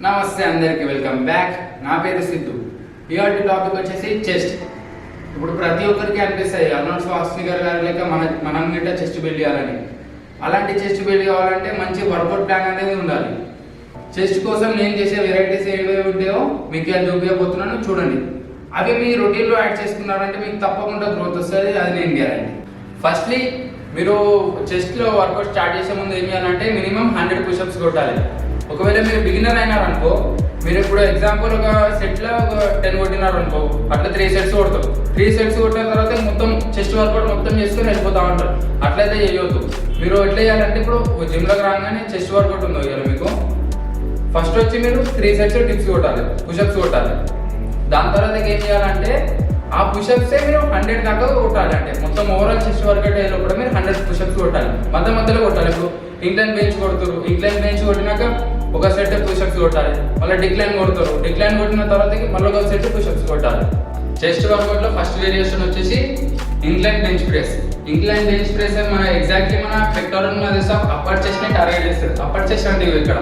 నమస్తే అందరికి welcome back. నా పేరు సిద్ధు. ఇవాళ టాపిక్ వచ్చేసి చెస్ట్. ఇప్పుడు ప్రతి ఒక్కరికి అనిపిస్తాయి అర్నాల్డ్ ష్వార్జ్నెగ్గర్ గారి లెక్క మనం గిట్ట చెస్ట్ బిల్డ్ చేయాలని. అలాంటి చెస్ట్ బిల్డ్ కావాలంటే మంచి వర్కౌట్ ప్లాన్ అనేది ఉండాలి. చెస్ట్ కోసం నేను చేసే వెరైటీస్ ఏవేవి ఉంటాయో మీకు అది చూపించబోతున్నాను, చూడండి. అవి మీ రొటీన్లో యాడ్ చేసుకున్నారంటే మీకు తప్పకుండా గ్రోత్ వస్తుంది, అది నేను గ్యారంటీ. ఫస్ట్లీ మీరు చెస్ట్లో వర్కౌట్ స్టార్ట్ చేసే ముందు ఏం చేయాలంటే మినిమం 100 పుషప్స్ కొట్టాలి. ఒకవేళ మీరు బిగినర్ అయినారనుకో, మీరు ఇప్పుడు ఎగ్జాంపుల్ ఒక సెట్లో ఒక 10 కొట్టినారు అనుకో, అట్లా 3 సెట్స్ కొడతారు. 3 సెట్స్ కొట్టిన తర్వాత మొత్తం చెస్ట్ వర్కౌట్ మొత్తం చేసుకొని వెళ్ళిపోతా ఉంటారు. అట్లయితే చేయొద్దు. మీరు ఎట్లా చేయాలంటే ఇప్పుడు జిమ్లోకి రాగానే చెస్ట్ వర్కౌట్ ఉందో ఇవాళ మీకు ఫస్ట్ వచ్చి మీరు 3 సెట్స్ డిప్స్ కొట్టాలి, పుషప్స్ కొట్టాలి. దాని తర్వాత ఏం చేయాలంటే ఆ పుషప్సే మీరు 100 దాకా కొట్టాలి. అంటే మొత్తం ఓవరాల్ చెస్ట్ వర్కౌట్ అయ్యేలో కూడా మీరు 100 పుషప్స్ కొట్టాలి. మధ్యలో కొట్టాలి. ఇప్పుడు ఇంక్లైన్ బెంచ్ కొడుతారు, ఇంక్లైన్ బెంచ్ కొట్టినాక ఒక సెట్ పుషప్స్ కొట్టాలి. మళ్ళీ డిక్లైన్ కొడతారు, డిక్లైన్ కొట్టిన తర్వాత మళ్ళీ ఒక సెట్ పుషప్స్ కొట్టాలి. చెస్ట్ వర్కౌట్ లో ఫస్ట్ వేరియేషన్ వచ్చేసి incline bench press. Incline bench press మన ఎగ్జాక్ట్లీ మన pectoral muscles of upper chest ని టార్గెట్ చేస్తుంది. అప్పర్ చెస్ట్ అంటే ఇక్కడ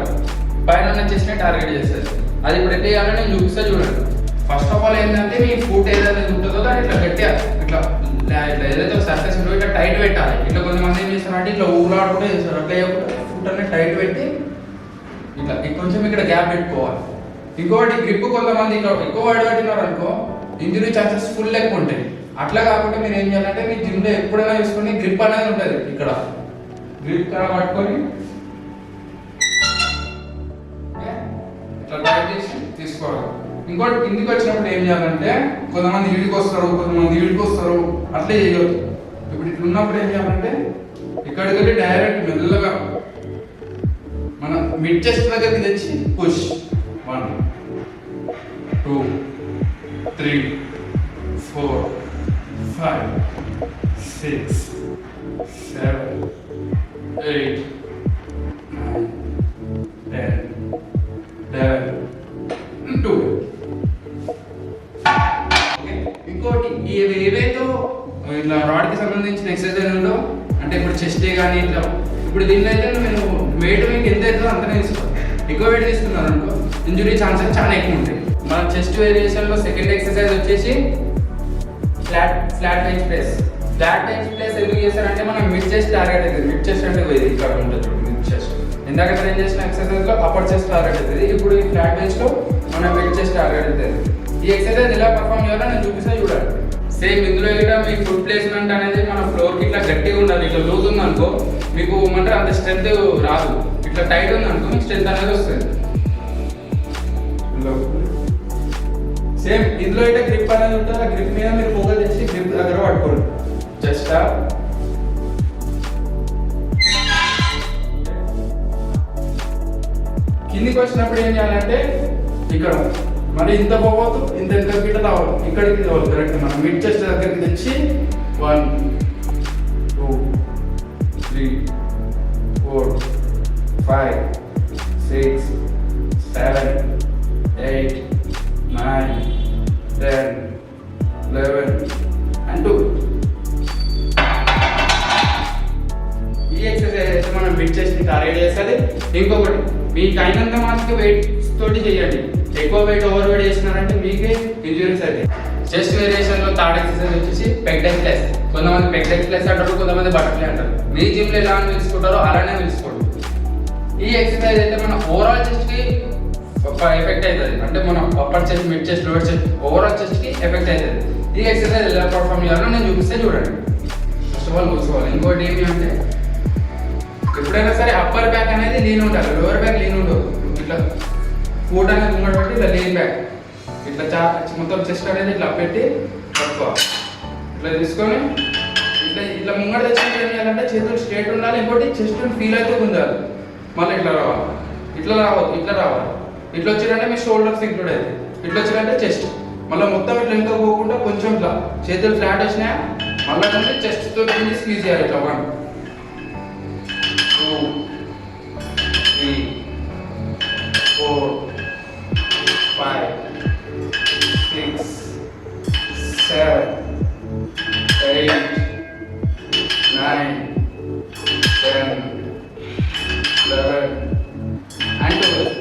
పైన ఉన్న చెస్ట్ ని టార్గెట్ చేస్తుంది. అది ఇప్పుడు ఎట్లా చేయాలని నేను చూపిస్తా, చూడండి. ఫస్ట్ ఆఫ్ ఆల్ ఏంటంటే మీ ఫుట్ ఏదైతే ఉంటుందో దాన్ని ఇట్లా గట్టిగా ఇట్లా ఏదైతే సర్ఫేస్ ఉంటుందో ఇట్లా టైట్ పెట్టాలి. ఇట్లా కొంతమంది ఏం చేస్తారంటే ఇట్లా ఊగులాడుకుంటే చేస్తారు. అట్లా ఫుట్ అనేది టైట్ పెట్టి ఇట్లా కొంచెం ఇక్కడ గ్యాప్ పెట్టుకోవాలి. ఇంకోటి గ్రిప్ కొంతమంది ఇట్లా ఎక్కువ పడిపెట్టినారు అనుకో ఇంజరీ ఛాన్సెస్ ఫుల్ ఎక్కువ ఉంటాయి. అట్లా కాకుండా మీరు ఏం చేయాలంటే మీ జిమ్లో ఎప్పుడైనా చూసుకొని గ్రిప్ అనేది ఉంటుంది. ఇక్కడ గ్రిప్ పట్టుకొని ఇట్లా టైట్ చేసి తీసుకోవాలి. ఇంకోటి కిందికి వచ్చినప్పుడు ఏం చేయాలంటే కొంతమంది ఈడికి వస్తారు, కొంతమంది ఈడికి వస్తారు, అట్లే చేయొద్దు. ఇప్పుడు ఇట్లా ఉన్నప్పుడు ఏం చేయాలంటే ఇక్కడికి వెళ్ళి డైరెక్ట్ మెల్లగా మన మిడ్ చెస్ట్ దగ్గరికి తెచ్చి పుష్ 1 2 3 4 5 6 7 8 9 10 11 12. ఇంకోటి ఏవైతే ఇట్లా రాడ్కి సంబంధించిన ఎక్సర్సైజ్ ఉందో అంటే ఇప్పుడు చెస్ట్ కానీ ఇట్లా ఇప్పుడు దీనిలో అయితే నేను వెయిట్ మీకు ఎంత అవుతుందో అంతనే తీసుకోవాలి. ఎక్కువ వెయిట్ తీసుకున్నాను అనుకో ఇంజురీ ఛాన్సెస్ చాలా ఎక్కువ ఉంటాయి. మన చెస్ట్ వేరియేషన్లో సెకండ్ ఎక్సర్సైజ్ వచ్చేసి flat bench press. Flat bench press ఎందుకు చేస్తారంటే మనం మిడ్ చెస్ట్ టార్గెట్ అవుతుంది. మిడ్ చెస్ట్ అంటే ఇది ఇక్కడ ఉంటుంది మిడ్ చెస్ట్. ఇందాక ట్రైన్ చేసిన ఎక్సర్సైజ్లో అప్పర్ చెస్ట్ టార్గెట్ అవుతుంది. ఇప్పుడు ఈ ఫ్లాట్ బెంచ్లో మనం మిడ్ చెస్ట్ టార్గెట్ అవుతుంది. ఈ ఎక్సర్సైజ్ ఎలా పర్ఫామ్ చేయాలో నేను చూపిస్తా, చూడండి. సేమ్ ఇందులో కూడా మీ ఫుట్ ప్లేస్మెంట్ అనేది మన ఫ్లోర్కి ఇట్లా గట్టిగా ఉండాలి. ఇట్లా లూజ్ ఉంది అనుకో మీకు అంటే అంత స్ట్రెంత్ రాదు. ఇట్లా టైట్ ఉంది అనుకో మీకు స్ట్రెంత్ అనేది వస్తుంది. సేమ్ ఇందులో అయితే గ్రిప్ అనేది ఉంటుంది. ఆ గ్రిప్ మీద మీరు ఫోకస్ చేసి గ్రిప్ దగ్గర పట్టుకోండి. జస్ట్ కిందికి వచ్చినప్పుడు ఏం చేయాలంటే ఇక్కడ మరి ఇంత పోవద్దు, ఇంత గిట్ట రావాలి, ఇక్కడికి రావాలి. కరెక్ట్ మనం మిడ్ చెస్ట్ దగ్గరికి తెచ్చి 1 2 3 4 5 6 7 8 9 10 11 and 2. ఈ ఎక్సర్సైజ్ అయితే మనం మిడ్ చెస్ట్ ని టార్గెట్ చేస్తుంది. ఇంకొకటి మీకు అయినంత మాత్రం వెయిట్ తోటి చేయండి. ఎక్కువ వెయిట్ ఓవర్ వెయిట్ చేసినారంటే మీకే ఇంజురీస్ అవుతాయి. చెస్ట్ వేరియేషన్ లో థర్డ్ ఎక్సర్సైజ్ వచ్చేసి పెగ్ ఎక్సర్సైజ్. కొంతమంది పెగ్ ఎక్సర్సైజ్ అంటారు, కొంతమంది బటర్ఫ్లై అంటారు. మీ జిమ్ లో ఎలా అని పిలుచుకుంటారో అలానే పిలుచుకోండి. ఈ ఎక్సర్సైజ్ అయితే మన ఓవరాల్ చెస్ట్ కి ఎఫెక్ట్ అవుతుంది. అంటే మన upper chest, mid chest, lower chest, overall chest కి ఎఫెక్ట్ అవుతుంది. ఈ ఎక్సర్సైజ్ ఎలా పర్ఫామ్ చేయాలో నేను చూపిస్తే చూడండి. ఫస్ట్ ఆఫ్ ఆల్ కూర్చోవాలి. ఇంకోటి ఏమి అంటే ఎప్పుడైనా సరే అప్పర్ బ్యాక్ అనేది లీన్ ఉండాలి, లోవర్ బ్యాక్ లీన్ ఉండదు. ఇట్లా ఫుట్ అనేది ముంగడ పెట్టి ఇట్లా లీన్ బ్యాక్ ఇట్లా మొత్తం చెస్ట్ అనేది ఇట్లా పెట్టి పట్టుకోవాలి. ఇట్లా తీసుకొని ఇట్లా ఇట్లా ముంగడ తెచ్చినప్పుడు ఏం చేయాలంటే చేతులు స్ట్రేట్ ఉండాలి. ఇంకోటి చెస్ట్ ఫీల్ అయితే ఉండాలి. మళ్ళీ ఇట్లా రావాలి, ఇట్లా రావద్దు, ఇట్లా రావాలి. ఇట్లా వచ్చిందంటే మీ షోల్డర్స్ ఇంక్లూడ్ అవుతుంది. ఇట్లా వచ్చిందంటే చెస్ట్. మళ్ళీ మొత్తం ఇట్లా ఇంకా పోకుండా కొంచెం ఇట్లా చేతులు ఫ్లాట్ వచ్చినాయా మళ్ళీ చెస్ట్తో స్క్వీజ్ చేయాలి. ఇట్లా 1 2 3 4 5 6 7 8 9 10 11 and 12.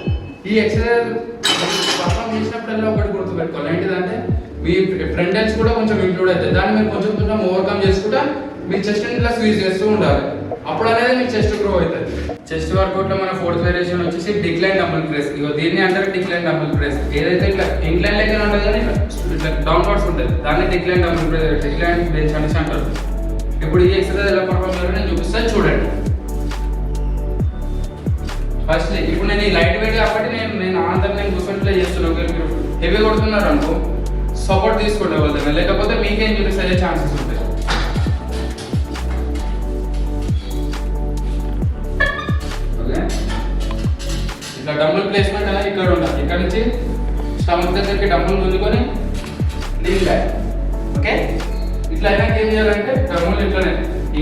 ఈ ఎక్సర్సైజ్ ఎక్సర్సైజ్ పర్ఫామ్ చేసినప్పుడల్లా ఒకటి గుర్తుపెట్టుకోవాలి, ఏంటిదంటే మీ ఫ్రంట్ హెల్స్ కూడా కొంచెం ఇంక్లూడ్ అవుతుంది. దాన్ని మీరు కొంచెం కొంచెం ఓవర్కమ్ చేసుకుంటా మీ చెస్ట్ ఇట్లా స్క్వీజ్ చేస్తూ ఉండాలి. అప్పుడు అనేది మీ చెస్ట్ గ్రో అవుతుంది. చెస్ట్ వర్కౌట్ లో మన ఫోర్త్ వేరియేషన్ వచ్చేసి డిక్లైన్ డంబుల్ ప్రెస్. ఇగో దీన్ని అంటారు డిక్లైన్ డంబుల్ ప్రెస్. ఏదైతే ఇట్లా ఇంక్లైన్ లెక్క ఉంటుంది కానీ ఇట్లా డౌన్వర్డ్స్ ఉంటుంది, దాన్ని decline dumbbell press, decline bench అనేసి అంటారు. ఇప్పుడు ఈ ఎక్సర్సైజ్ ఎలా పర్ఫామ్ చేయాలో నేను చూపిస్తాను, చూడండి. ఫస్ట్ ఇప్పుడు నేను ఈ లైట్ వెయిట్ కాబట్టి నేను ఆంతరం నేను కూర్చొని చేస్తున్నాను. మీరు హెవీ కొడుతున్నారు అనుకో సపోర్ట్ తీసుకుంటే పోతుంది, లేకపోతే మీకేం చూపిస్తే అయ్యే ఛాన్సెస్ ఉంటాయి. ఓకే, ఇట్లా డంబుల్ ప్లేస్మెంట్ అనేది ఇక్కడ ఉండాలి. ఇక్కడ నుంచి స్టమక్ దగ్గరికి డంబుల్ గుంజుకొని లీన్ బ్యాక్. ఓకే, ఇట్లా అయినాక ఏం చేయాలంటే డంబుల్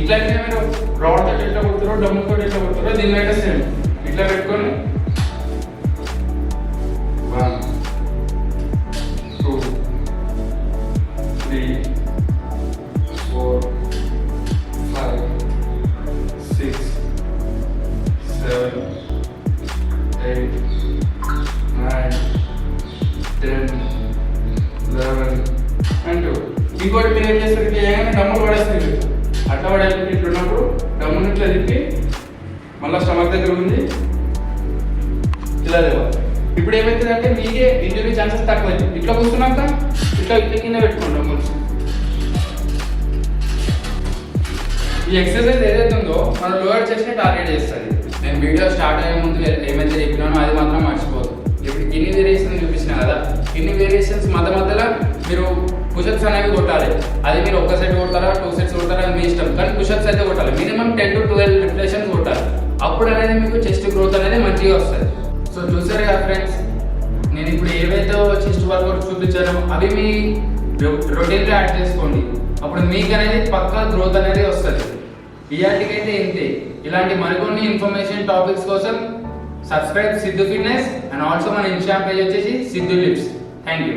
ఇట్లానే మీరు రాడ్ తోటి ఎట్లా కొడుతారో డంబుల్ తోటి ఎట్లా కొడుతారో దీని అయితే సేమ్ ఇట్లా పెట్టుకొని 1 2 3 4 5 6 7 8 9 10 11 and 2. ఇంకోటి మీరు ఏం చేస్తారు, ఇట్లా ఏమైనా డమ్ములు పడేస్తారు. అట్లా పడేసి ఇట్లున్నప్పుడు డమ్ముని ఇట్లా తిప్పి మళ్ళీ స్టమక్ దగ్గర ఉంది ఇలా లేవాలి. ఇప్పుడు ఏమవుతుందంటే మీకే ఇంజరీ ఛాన్సెస్ తక్కువ అవుతుంది. ఇట్లా కూర్చున్నాక ఇట్లా కింద పెట్టుకుంటాం కొంచెం. ఈ ఎక్సర్సైజ్ ఏదైతే ఉందో మన లోయర్ చెస్ట్ని టార్గెట్ చేస్తుంది. నేను వీడియో స్టార్ట్ అయ్యే ముందు ఏమైతే చెప్పినానో అది మాత్రం మర్చిపోదు. ఇప్పుడు ఇన్ని వేరియేషన్స్ చూపించిన కదా, ఇన్ని వేరియేషన్స్ మధ్యలో మీరు పుషప్స్ అనేవి కొట్టాలి. అది మీరు ఒక సెట్ కొడతారా 2 సెట్స్ కొడతారా మీ ఇష్టం, కానీ పుషప్స్ అయితే కొట్టాలి. మినిమం 10 to 12 రిపిటేషన్స్ కొట్టాలి. అప్పుడు అనేది మీకు చెస్ట్ గ్రోత్ అనేది మంచిగా వస్తుంది. సో చూసారు కదా ఫ్రెండ్స్, నేను ఇప్పుడు ఏవైతే చెస్ట్ వర్కౌట్ చూపించానో అవి మీ రొటీన్లో యాడ్ చేసుకోండి. అప్పుడు మీకు అనేది పక్కా గ్రోత్ అనేది వస్తుంది. ఇయాటికైతే ఇంతే. ఇలాంటి మరికొన్ని ఇన్ఫర్మేషన్ టాపిక్స్ కోసం subscribe Siddhu fitness and also మన ఇన్స్టాగ్రామ్ పేజ్ వచ్చేసి సిద్ధు లిప్స్. Thank you.